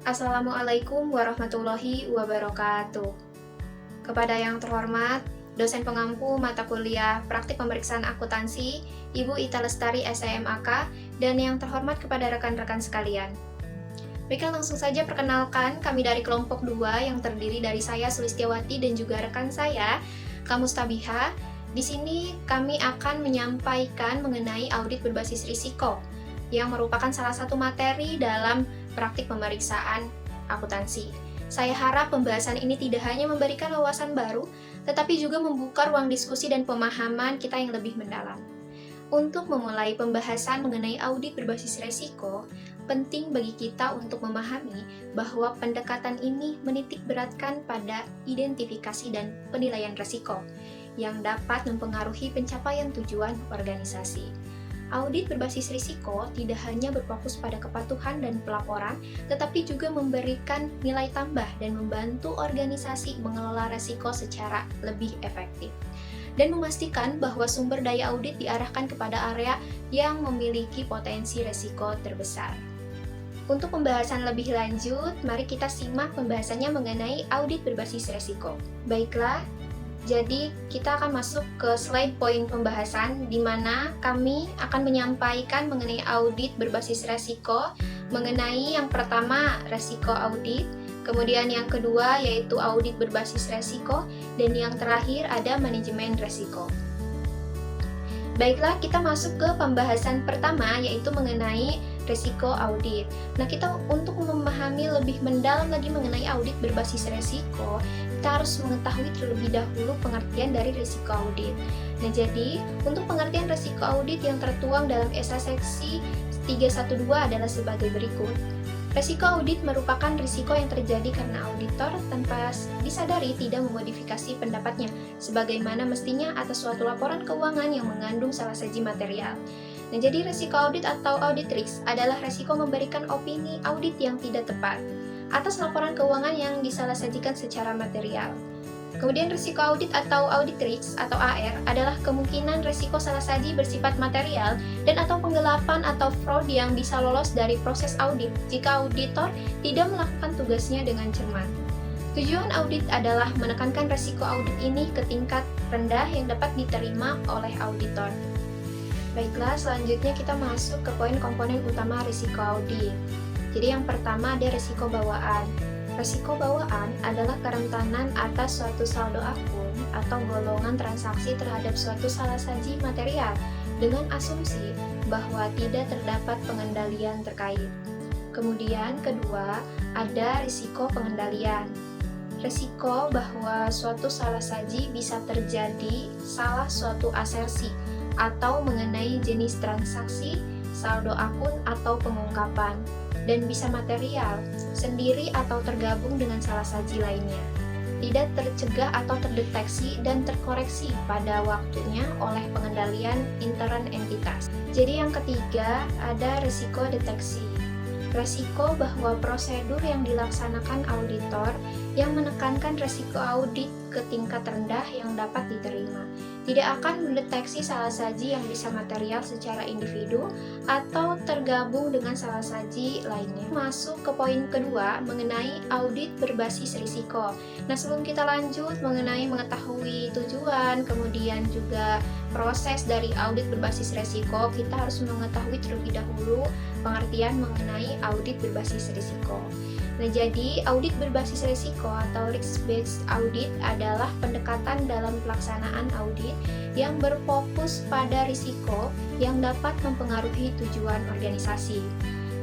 Assalamualaikum warahmatullahi wabarakatuh. Kepada yang terhormat, dosen pengampu mata kuliah Praktik Pemeriksaan Akuntansi, Ibu Ita Lestari SIMAK, dan yang terhormat kepada rekan-rekan sekalian. Baiklah, langsung saja perkenalkan, kami dari kelompok 2 yang terdiri dari saya Sulistiawati dan juga rekan saya, Kamustabiha. Di sini kami akan menyampaikan mengenai audit berbasis risiko, yang merupakan salah satu materi dalam praktik pemeriksaan akuntansi. Saya harap pembahasan ini tidak hanya memberikan wawasan baru, tetapi juga membuka ruang diskusi dan pemahaman kita yang lebih mendalam. Untuk memulai pembahasan mengenai audit berbasis risiko, penting bagi kita untuk memahami bahwa pendekatan ini menitik beratkan pada identifikasi dan penilaian risiko yang dapat mempengaruhi pencapaian tujuan organisasi. Audit berbasis risiko tidak hanya berfokus pada kepatuhan dan pelaporan, tetapi juga memberikan nilai tambah dan membantu organisasi mengelola risiko secara lebih efektif, dan memastikan bahwa sumber daya audit diarahkan kepada area yang memiliki potensi risiko terbesar. Untuk pembahasan lebih lanjut, mari kita simak pembahasannya mengenai audit berbasis risiko. Baiklah, jadi kita akan masuk ke slide poin pembahasan di mana kami akan menyampaikan mengenai audit berbasis risiko, mengenai yang pertama risiko audit, kemudian yang kedua yaitu audit berbasis risiko, dan yang terakhir ada manajemen risiko. Baiklah, kita masuk ke pembahasan pertama yaitu mengenai risiko audit. Nah, kita untuk memahami lebih mendalam lagi mengenai audit berbasis risiko, kita harus mengetahui terlebih dahulu pengertian dari risiko audit. Nah, jadi untuk pengertian risiko audit yang tertuang dalam SA seksi 312 adalah sebagai berikut. Risiko audit merupakan risiko yang terjadi karena auditor tanpa disadari tidak memodifikasi pendapatnya sebagaimana mestinya atas suatu laporan keuangan yang mengandung salah saji material. Nah, jadi risiko audit atau audit risk adalah risiko memberikan opini audit yang tidak tepat atas laporan keuangan yang disalahsajikan secara material. Kemudian risiko audit atau audit risk atau AR adalah kemungkinan risiko salah saji bersifat material dan atau penggelapan atau fraud yang bisa lolos dari proses audit jika auditor tidak melakukan tugasnya dengan cermat. Tujuan audit adalah menekankan risiko audit ini ke tingkat rendah yang dapat diterima oleh auditor. Baiklah, selanjutnya kita masuk ke poin komponen utama risiko audit. Jadi yang pertama ada risiko bawaan. Risiko bawaan adalah kerentanan atas suatu saldo akun atau golongan transaksi terhadap suatu salah saji material dengan asumsi bahwa tidak terdapat pengendalian terkait. Kemudian kedua, ada risiko pengendalian. Risiko bahwa suatu salah saji bisa terjadi salah suatu asersi atau mengenai jenis transaksi, saldo akun atau pengungkapan, dan bisa material, sendiri atau tergabung dengan salah saji lainnya, tidak tercegah atau terdeteksi dan terkoreksi pada waktunya oleh pengendalian intern entitas. Jadi yang ketiga ada risiko deteksi. Risiko bahwa prosedur yang dilaksanakan auditor yang menekankan risiko audit ke tingkat rendah yang dapat diterima, tidak akan mendeteksi salah saji yang bisa material secara individu atau tergabung dengan salah saji lainnya. Masuk ke poin kedua mengenai audit berbasis risiko. Nah, sebelum kita lanjut mengenai mengetahui tujuan, kemudian juga proses dari audit berbasis risiko, kita harus mengetahui terlebih dahulu pengertian mengenai audit berbasis risiko. Nah, jadi audit berbasis risiko atau risk-based audit adalah pendekatan dalam pelaksanaan audit yang berfokus pada risiko yang dapat mempengaruhi tujuan organisasi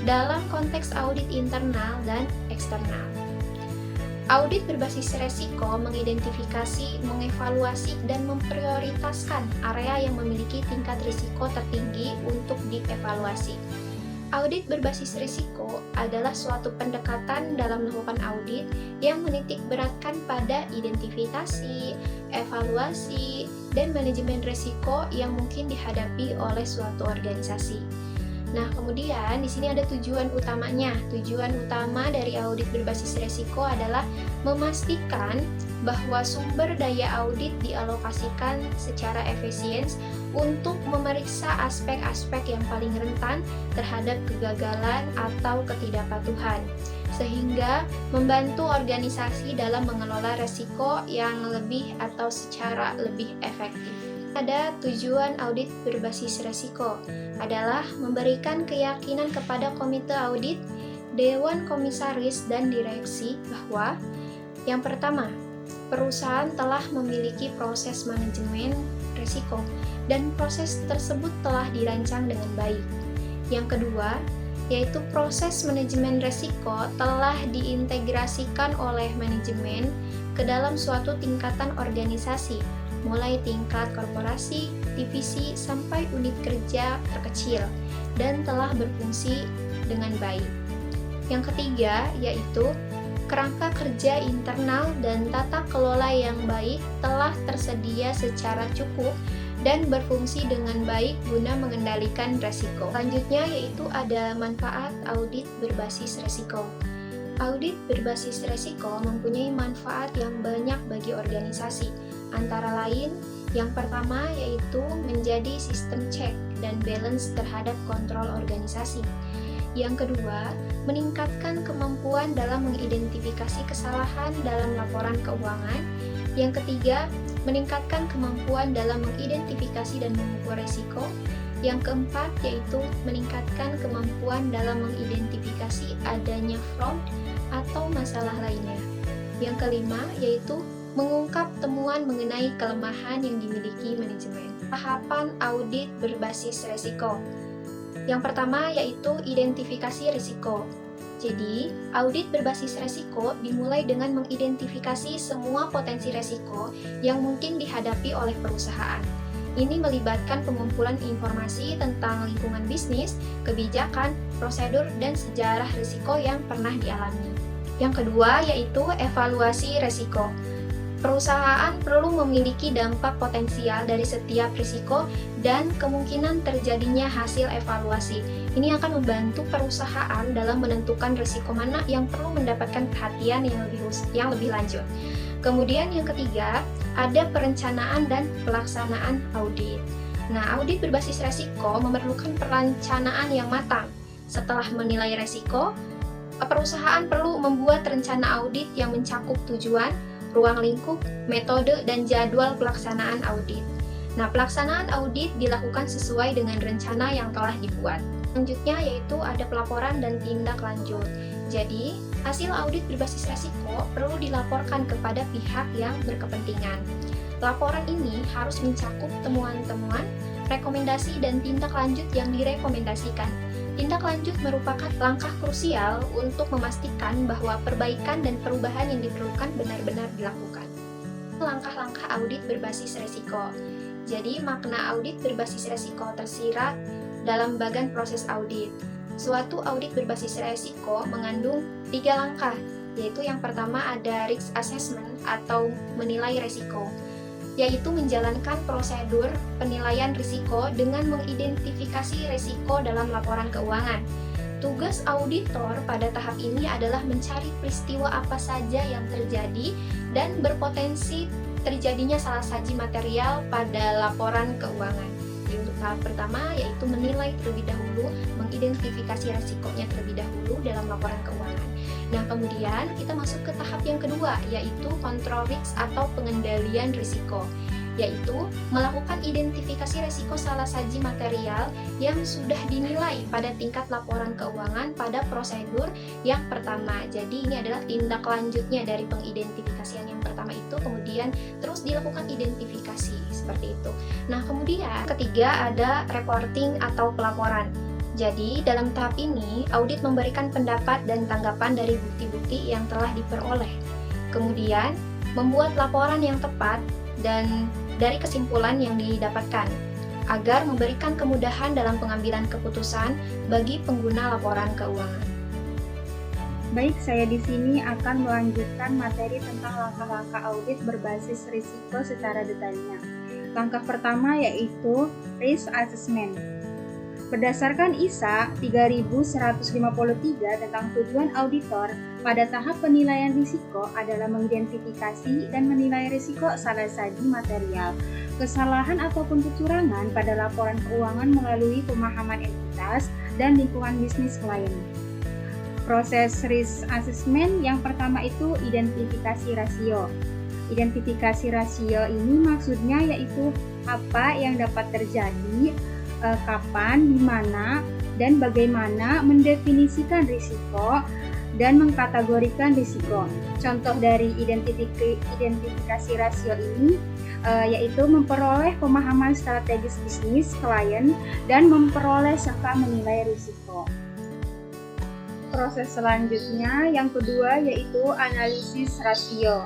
dalam konteks audit internal dan eksternal. Audit berbasis risiko mengidentifikasi, mengevaluasi, dan memprioritaskan area yang memiliki tingkat risiko tertinggi untuk dievaluasi. Audit berbasis risiko adalah suatu pendekatan dalam melakukan audit yang menitik beratkan pada identifikasi, evaluasi, dan manajemen risiko yang mungkin dihadapi oleh suatu organisasi. Nah, kemudian di sini ada tujuan utamanya. Tujuan utama dari audit berbasis risiko adalah memastikan bahwa sumber daya audit dialokasikan secara efisien untuk memeriksa aspek-aspek yang paling rentan terhadap kegagalan atau ketidakpatuhan, sehingga membantu organisasi dalam mengelola risiko yang lebih atau secara lebih efektif. Ada tujuan audit berbasis risiko adalah memberikan keyakinan kepada komite audit, dewan komisaris, dan direksi bahwa yang pertama, perusahaan telah memiliki proses manajemen risiko dan proses tersebut telah dirancang dengan baik. Yang kedua, yaitu proses manajemen risiko telah diintegrasikan oleh manajemen ke dalam suatu tingkatan organisasi, mulai tingkat korporasi, divisi, sampai unit kerja terkecil, dan telah berfungsi dengan baik. Yang ketiga, yaitu kerangka kerja internal dan tata kelola yang baik telah tersedia secara cukup dan berfungsi dengan baik guna mengendalikan risiko. Selanjutnya yaitu ada manfaat audit berbasis risiko. Audit berbasis risiko mempunyai manfaat yang banyak bagi organisasi. Antara lain, yang pertama yaitu menjadi sistem check dan balance terhadap kontrol organisasi. Yang kedua, meningkatkan kemampuan dalam mengidentifikasi kesalahan dalam laporan keuangan. Yang ketiga, meningkatkan kemampuan dalam mengidentifikasi dan mengukur risiko. Yang keempat, yaitu meningkatkan kemampuan dalam mengidentifikasi adanya fraud atau masalah lainnya. Yang kelima, yaitu mengungkap temuan mengenai kelemahan yang dimiliki manajemen. Tahapan audit berbasis risiko. Yang pertama yaitu identifikasi risiko. Jadi, audit berbasis risiko dimulai dengan mengidentifikasi semua potensi risiko yang mungkin dihadapi oleh perusahaan. Ini melibatkan pengumpulan informasi tentang lingkungan bisnis, kebijakan, prosedur, dan sejarah risiko yang pernah dialami. Yang kedua yaitu evaluasi risiko. Perusahaan perlu memiliki dampak potensial dari setiap risiko dan kemungkinan terjadinya hasil evaluasi. Ini akan membantu perusahaan dalam menentukan risiko mana yang perlu mendapatkan perhatian yang lebih lanjut. Kemudian yang ketiga, ada perencanaan dan pelaksanaan audit. Nah, audit berbasis risiko memerlukan perencanaan yang matang. Setelah menilai risiko, perusahaan perlu membuat rencana audit yang mencakup tujuan, ruang lingkup, metode, dan jadwal pelaksanaan audit. Nah, pelaksanaan audit dilakukan sesuai dengan rencana yang telah dibuat. Selanjutnya yaitu ada pelaporan dan tindak lanjut. Jadi, hasil audit berbasis risiko perlu dilaporkan kepada pihak yang berkepentingan. Laporan ini harus mencakup temuan-temuan, rekomendasi, dan tindak lanjut yang direkomendasikan. Tindak lanjut merupakan langkah krusial untuk memastikan bahwa perbaikan dan perubahan yang diperlukan benar-benar dilakukan. Langkah-langkah audit berbasis risiko. Jadi, makna audit berbasis risiko tersirat dalam bagan proses audit. Suatu audit berbasis risiko mengandung 3 langkah, yaitu yang pertama ada risk assessment atau menilai risiko, yaitu menjalankan prosedur penilaian risiko dengan mengidentifikasi risiko dalam laporan keuangan. Tugas auditor pada tahap ini adalah mencari peristiwa apa saja yang terjadi dan berpotensi terjadinya salah saji material pada laporan keuangan. Untuk tahap pertama yaitu menilai terlebih dahulu, mengidentifikasi risikonya terlebih dahulu dalam laporan keuangan. Nah, kemudian kita masuk ke tahap yang kedua, yaitu control risk atau pengendalian risiko, yaitu melakukan identifikasi risiko salah saji material yang sudah dinilai pada tingkat laporan keuangan pada prosedur yang pertama. Jadi ini adalah tindak lanjutnya dari pengidentifikasian yang pertama itu, kemudian terus dilakukan identifikasi seperti itu. Nah, kemudian ketiga ada reporting atau pelaporan. Jadi, dalam tahap ini, audit memberikan pendapat dan tanggapan dari bukti-bukti yang telah diperoleh. Kemudian, membuat laporan yang tepat dan dari kesimpulan yang didapatkan, agar memberikan kemudahan dalam pengambilan keputusan bagi pengguna laporan keuangan. Baik, saya di sini akan melanjutkan materi tentang langkah-langkah audit berbasis risiko secara detailnya. Langkah pertama yaitu Risk Assessment. Berdasarkan ISA 3153 tentang tujuan auditor, pada tahap penilaian risiko adalah mengidentifikasi dan menilai risiko salah saji material, kesalahan ataupun kecurangan pada laporan keuangan melalui pemahaman entitas dan lingkungan bisnis klien. Proses risk assessment yang pertama itu identifikasi rasio. Identifikasi rasio ini maksudnya yaitu apa yang dapat terjadi, kapan, di mana, dan bagaimana mendefinisikan risiko dan mengkategorikan risiko. Contoh dari identifikasi rasio ini yaitu memperoleh pemahaman strategis bisnis klien dan memperoleh serta menilai risiko. Proses selanjutnya yang kedua yaitu analisis rasio,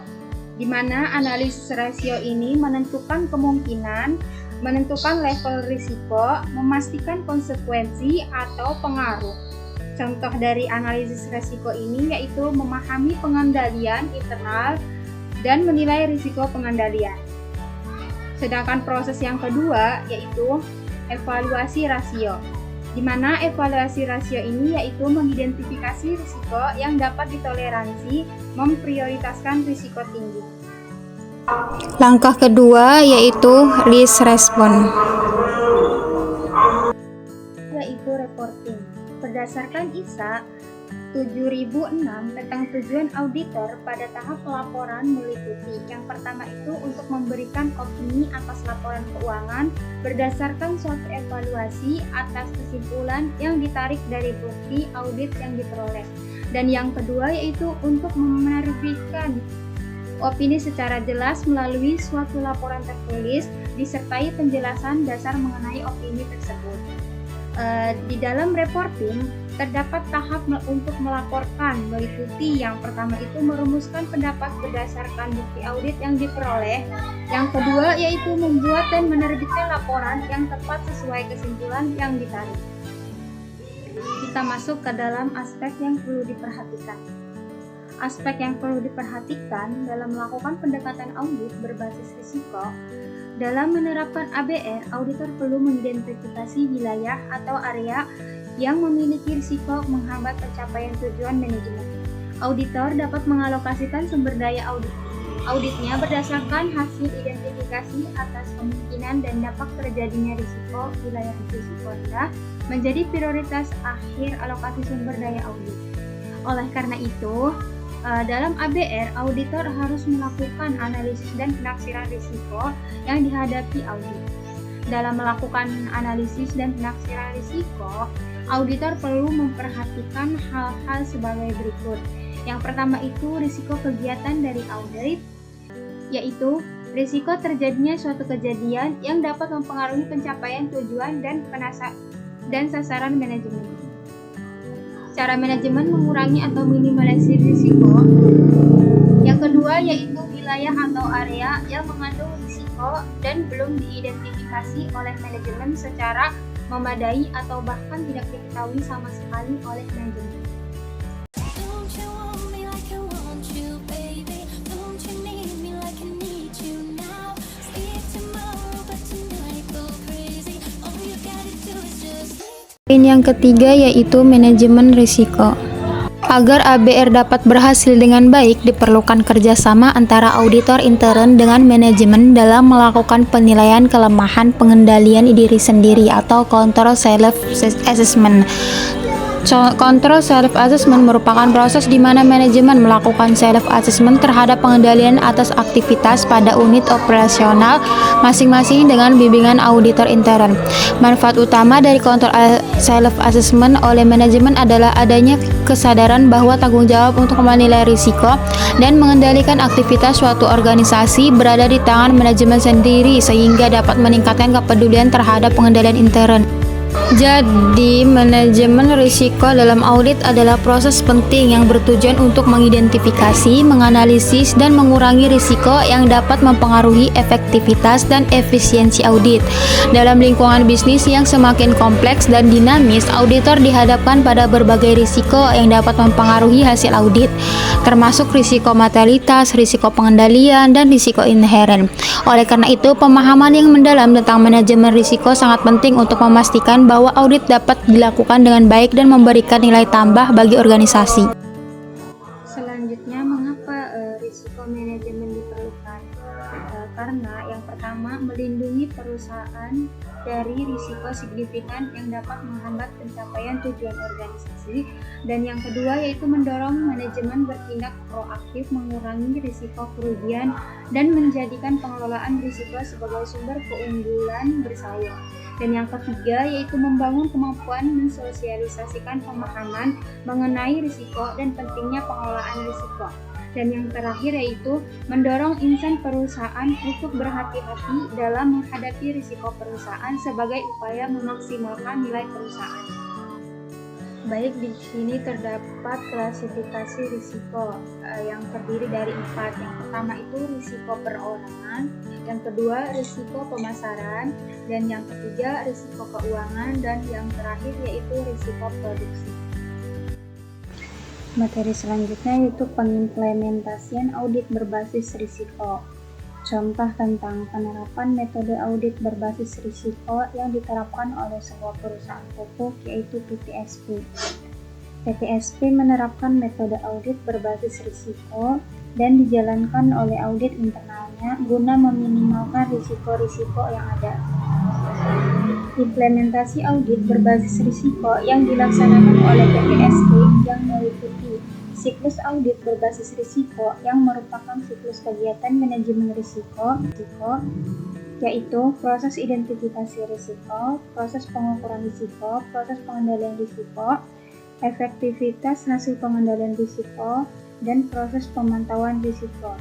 di mana analisis rasio ini menentukan kemungkinan, menentukan level risiko, memastikan konsekuensi atau pengaruh. Contoh dari analisis risiko ini yaitu memahami pengendalian internal dan menilai risiko pengendalian. Sedangkan proses yang kedua yaitu evaluasi rasio, di mana evaluasi rasio ini yaitu mengidentifikasi risiko yang dapat ditoleransi, memprioritaskan risiko tinggi. Langkah kedua yaitu risk response, yaitu reporting. Berdasarkan ISA 7006 tentang tujuan auditor, pada tahap pelaporan meliputi yang pertama itu untuk memberikan opini atas laporan keuangan berdasarkan suatu evaluasi atas kesimpulan yang ditarik dari bukti audit yang diperoleh, dan yang kedua yaitu untuk menerbitkan opini secara jelas melalui suatu laporan tertulis disertai penjelasan dasar mengenai opini tersebut. Di dalam reporting terdapat tahap untuk melaporkan, meliputi yang pertama itu merumuskan pendapat berdasarkan bukti audit yang diperoleh, yang kedua yaitu membuat dan menerbitkan laporan yang tepat sesuai kesimpulan yang ditarik. Kita masuk ke dalam aspek yang perlu diperhatikan. Aspek yang perlu diperhatikan dalam melakukan pendekatan audit berbasis risiko. Dalam menerapkan ABR, auditor perlu mengidentifikasi wilayah atau area yang memiliki risiko menghambat pencapaian tujuan manajemen. Auditor dapat mengalokasikan sumber daya auditnya berdasarkan hasil identifikasi atas kemungkinan dan dampak terjadinya risiko wilayah risiko rendah menjadi prioritas akhir alokasi sumber daya audit. Oleh karena itu, dalam ABR, auditor harus melakukan analisis dan penaksiran risiko yang dihadapi audit. Dalam melakukan analisis dan penaksiran risiko, auditor perlu memperhatikan hal-hal sebagai berikut. Yang pertama itu risiko kegiatan dari audit, yaitu risiko terjadinya suatu kejadian yang dapat mempengaruhi pencapaian tujuan dan sasaran manajemen. Cara manajemen mengurangi atau minimalisir risiko. Yang kedua yaitu wilayah atau area yang mengandung risiko dan belum diidentifikasi oleh manajemen secara memadai atau bahkan tidak diketahui sama sekali oleh manajemen. Poin yang ketiga yaitu manajemen risiko. Agar ABR dapat berhasil dengan baik, diperlukan kerjasama antara auditor intern dengan manajemen dalam melakukan penilaian kelemahan pengendalian diri sendiri atau control self-assessment. Control self-assessment merupakan proses di mana manajemen melakukan self-assessment terhadap pengendalian atas aktivitas pada unit operasional masing-masing dengan bimbingan auditor intern. Manfaat utama dari control self-assessment oleh manajemen adalah adanya kesadaran bahwa tanggung jawab untuk menilai risiko dan mengendalikan aktivitas suatu organisasi berada di tangan manajemen sendiri, sehingga dapat meningkatkan kepedulian terhadap pengendalian intern. Jadi, manajemen risiko dalam audit adalah proses penting yang bertujuan untuk mengidentifikasi, menganalisis, dan mengurangi risiko yang dapat mempengaruhi efektivitas dan efisiensi audit. Dalam lingkungan bisnis yang semakin kompleks dan dinamis, auditor dihadapkan pada berbagai risiko yang dapat mempengaruhi hasil audit, termasuk risiko mortalitas, risiko pengendalian, dan risiko inheren. Oleh karena itu, pemahaman yang mendalam tentang manajemen risiko sangat penting untuk memastikan bahwa audit dapat dilakukan dengan baik dan memberikan nilai tambah bagi organisasi. Selanjutnya, mengapa risiko manajemen diperlukan? Karena yang pertama, melindungi perusahaan dari risiko signifikan yang dapat menghambat pencapaian tujuan organisasi, dan yang kedua yaitu mendorong manajemen bertindak proaktif, mengurangi risiko kerugian, dan menjadikan pengelolaan risiko sebagai sumber keunggulan bersaing. Dan yang ketiga yaitu membangun kemampuan mensosialisasikan pemahaman mengenai risiko dan pentingnya pengelolaan risiko. Dan yang terakhir yaitu mendorong insan perusahaan untuk berhati-hati dalam menghadapi risiko perusahaan sebagai upaya memaksimalkan nilai perusahaan. Baik, di sini terdapat klasifikasi risiko yang terdiri dari 4. Yang pertama itu risiko perorangan, yang kedua risiko pemasaran, dan yang ketiga risiko keuangan, dan yang terakhir yaitu risiko produksi. Materi selanjutnya yaitu pengimplementasian audit berbasis risiko. Contoh tentang penerapan metode audit berbasis risiko yang diterapkan oleh sebuah perusahaan pupuk yaitu PTSP. PTSP menerapkan metode audit berbasis risiko dan dijalankan oleh audit internalnya guna meminimalkan risiko-risiko yang ada. Implementasi audit berbasis risiko yang dilaksanakan oleh PTSP yang meliputi siklus audit berbasis risiko yang merupakan siklus kegiatan manajemen risiko, yaitu proses identifikasi risiko, proses pengukuran risiko, proses pengendalian risiko, efektivitas hasil pengendalian risiko, dan proses pemantauan risiko.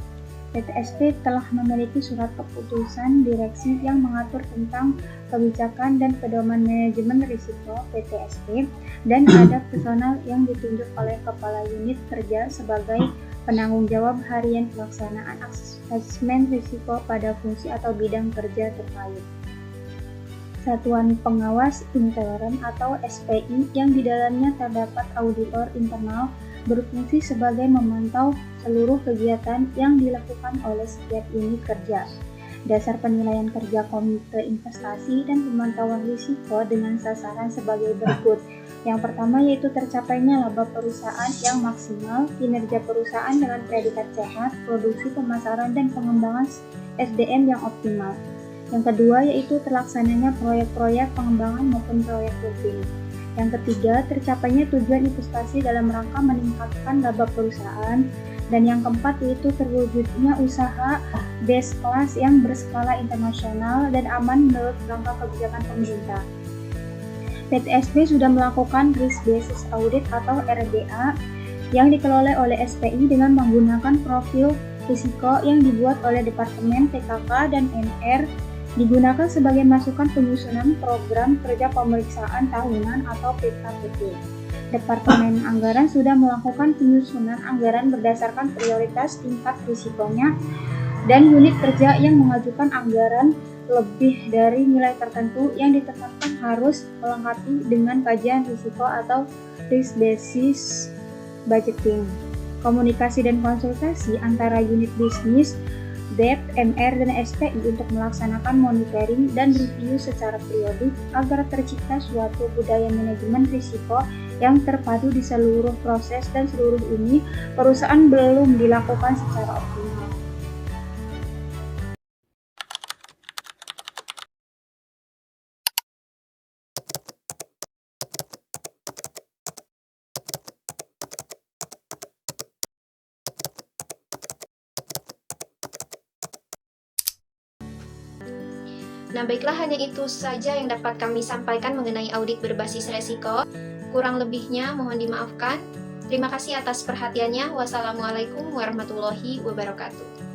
PTSP telah memiliki surat keputusan direksi yang mengatur tentang kebijakan dan pedoman manajemen risiko (PTSP), dan ada personal yang ditunjuk oleh kepala unit kerja sebagai penanggung jawab harian pelaksanaan asesmen risiko pada fungsi atau bidang kerja terkait. Satuan Pengawas Intern atau SPI yang di dalamnya terdapat auditor internal berfungsi sebagai memantau seluruh kegiatan yang dilakukan oleh setiap unit kerja. Dasar penilaian kerja komite investasi dan pemantauan risiko dengan sasaran sebagai berikut. Yang pertama yaitu tercapainya laba perusahaan yang maksimal, kinerja perusahaan dengan predikat sehat, produksi, pemasaran, dan pengembangan SDM yang optimal. Yang kedua yaitu terlaksananya proyek-proyek pengembangan maupun proyek rutin. Yang ketiga, tercapainya tujuan investasi dalam rangka meningkatkan laba perusahaan. Dan yang keempat yaitu terwujudnya usaha best class yang berskala internasional dan aman menurut kerangka kebijakan pemerintah. PTSP sudah melakukan risk basis audit atau RBA yang dikelola oleh SPI dengan menggunakan profil risiko yang dibuat oleh Departemen TKK dan NR, digunakan sebagai masukan penyusunan program kerja pemeriksaan tahunan atau PKPT. Departemen Anggaran sudah melakukan penyusunan anggaran berdasarkan prioritas tingkat risikonya, dan unit kerja yang mengajukan anggaran lebih dari nilai tertentu yang ditetapkan harus melengkapi dengan kajian risiko atau risk basis budgeting. Komunikasi dan konsultasi antara unit bisnis, DEP, MR, dan SPI untuk melaksanakan monitoring dan review secara periodik agar tercipta suatu budaya manajemen risiko yang terpadu di seluruh proses, dan seluruh ini perusahaan belum dilakukan secara optimal. Nah, baiklah, hanya itu saja yang dapat kami sampaikan mengenai audit berbasis resiko. Kurang lebihnya mohon dimaafkan. Terima kasih atas perhatiannya. Wassalamualaikum warahmatullahi wabarakatuh.